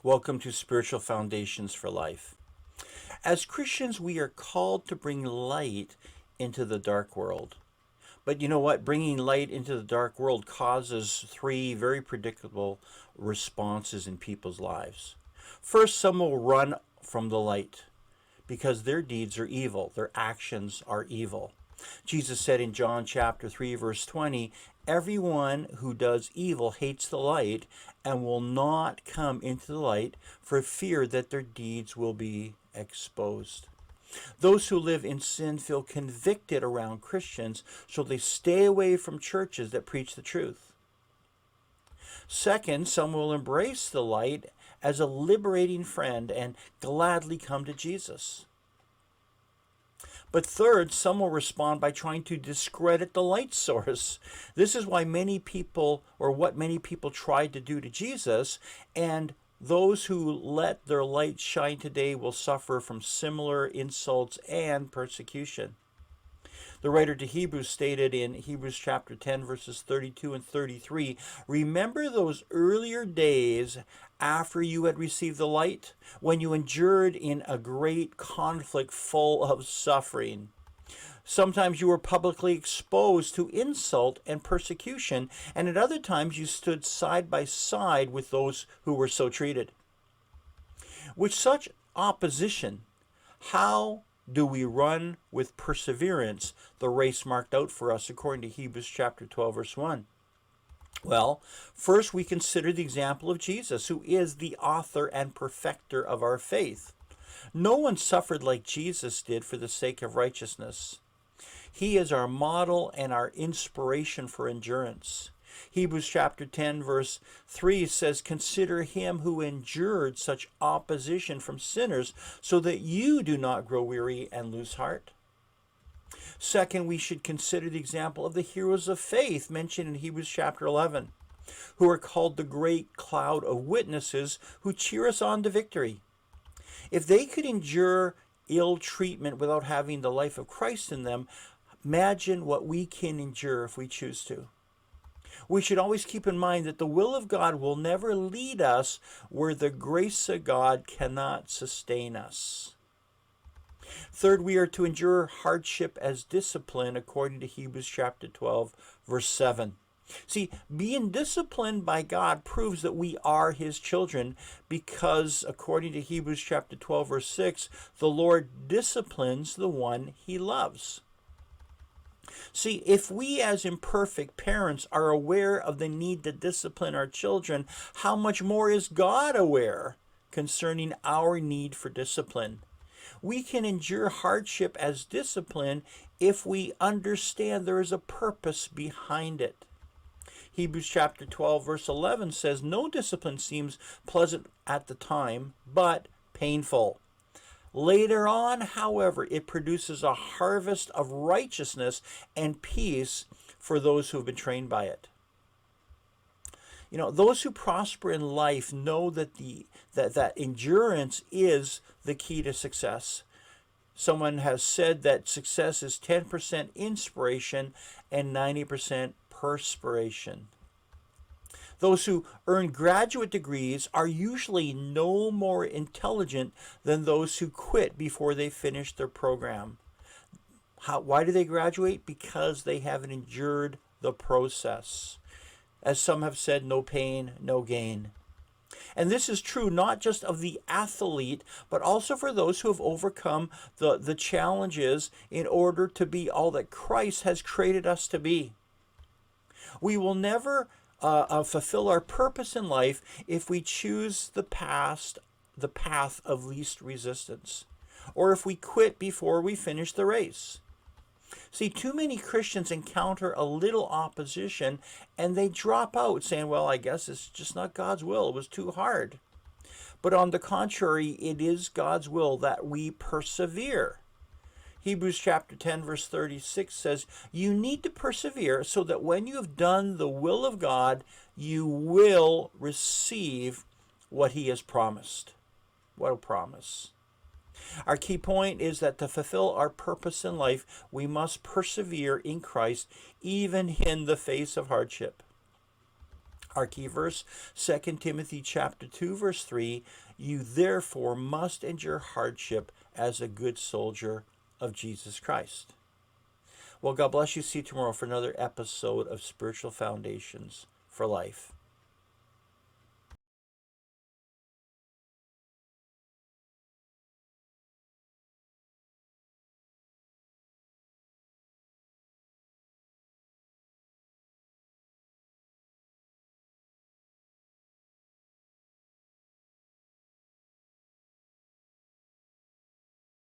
Welcome to Spiritual Foundations for Life. As Christians, we are called to bring light into the dark world. But you know what? Bringing light into the dark world causes three very predictable responses in people's lives. First, some will run from the light because their deeds are evil, their actions are evil. Jesus said in John chapter 3 verse 20, "Everyone who does evil hates the light and will not come into the light for fear that their deeds will be exposed." Those who live in sin feel convicted around Christians, so they stay away from churches that preach the truth. Second, some will embrace the light as a liberating friend and gladly come to Jesus. But third, some will respond by trying to discredit the light source. This is why many people, or what many people tried to do to Jesus, and those who let their light shine today will suffer from similar insults and persecution. The writer to Hebrews stated in Hebrews chapter 10, verses 32 and 33, "Remember those earlier days after you had received the light, when you endured in a great conflict full of suffering. Sometimes you were publicly exposed to insult and persecution, and at other times you stood side by side with those who were so treated. With such opposition, how do we run with perseverance the race marked out for us according to Hebrews chapter 12 verse 1? Well, first we consider the example of Jesus, who is the author and perfecter of our faith. No one suffered like Jesus did for the sake of righteousness. He is our model and our inspiration for endurance. Hebrews chapter 10 verse 3 says, "Consider him who endured such opposition from sinners, so that you do not grow weary and lose heart." Second, we should consider the example of the heroes of faith mentioned in Hebrews chapter 11, who are called the great cloud of witnesses who cheer us on to victory. If they could endure ill treatment without having the life of Christ in them, imagine what we can endure if we choose to. We should always keep in mind that the will of God will never lead us where the grace of God cannot sustain us. Third, we are to endure hardship as discipline according to Hebrews chapter 12, verse 7. See, being disciplined by God proves that we are his children because, according to Hebrews chapter 12, verse 6, the Lord disciplines the one he loves. See, if we as imperfect parents are aware of the need to discipline our children, how much more is God aware concerning our need for discipline? We can endure hardship as discipline if we understand there is a purpose behind it. Hebrews chapter 12 verse 11 says, "No discipline seems pleasant at the time, but painful. Later on, however, it produces a harvest of righteousness and peace for those who have been trained by it." You know, those who prosper in life know that that endurance is the key to success. Someone has said that success is 10% inspiration and 90% perspiration. Those who earn graduate degrees are usually no more intelligent than those who quit before they finish their program. Why do they graduate? Because they haven't endured the process. As some have said, no pain, no gain. And this is true not just of the athlete, but also for those who have overcome the challenges in order to be all that Christ has created us to be. We will never fulfill our purpose in life if we choose the path of least resistance, or if we quit before we finish the race. See, too many Christians encounter a little opposition and they drop out saying, "Well, I guess it's just not God's will. It was too hard." But on the contrary, it is God's will that we persevere. Hebrews chapter 10 verse 36 says, "You need to persevere so that when you have done the will of God, you will receive what he has promised." What a promise. Our key point is that to fulfill our purpose in life, we must persevere in Christ even in the face of hardship. Our key verse, 2 Timothy chapter 2, verse 3, you therefore must endure hardship as a good soldier of Jesus Christ. Well, God bless you. See you tomorrow for another episode of Spiritual Foundations for Life.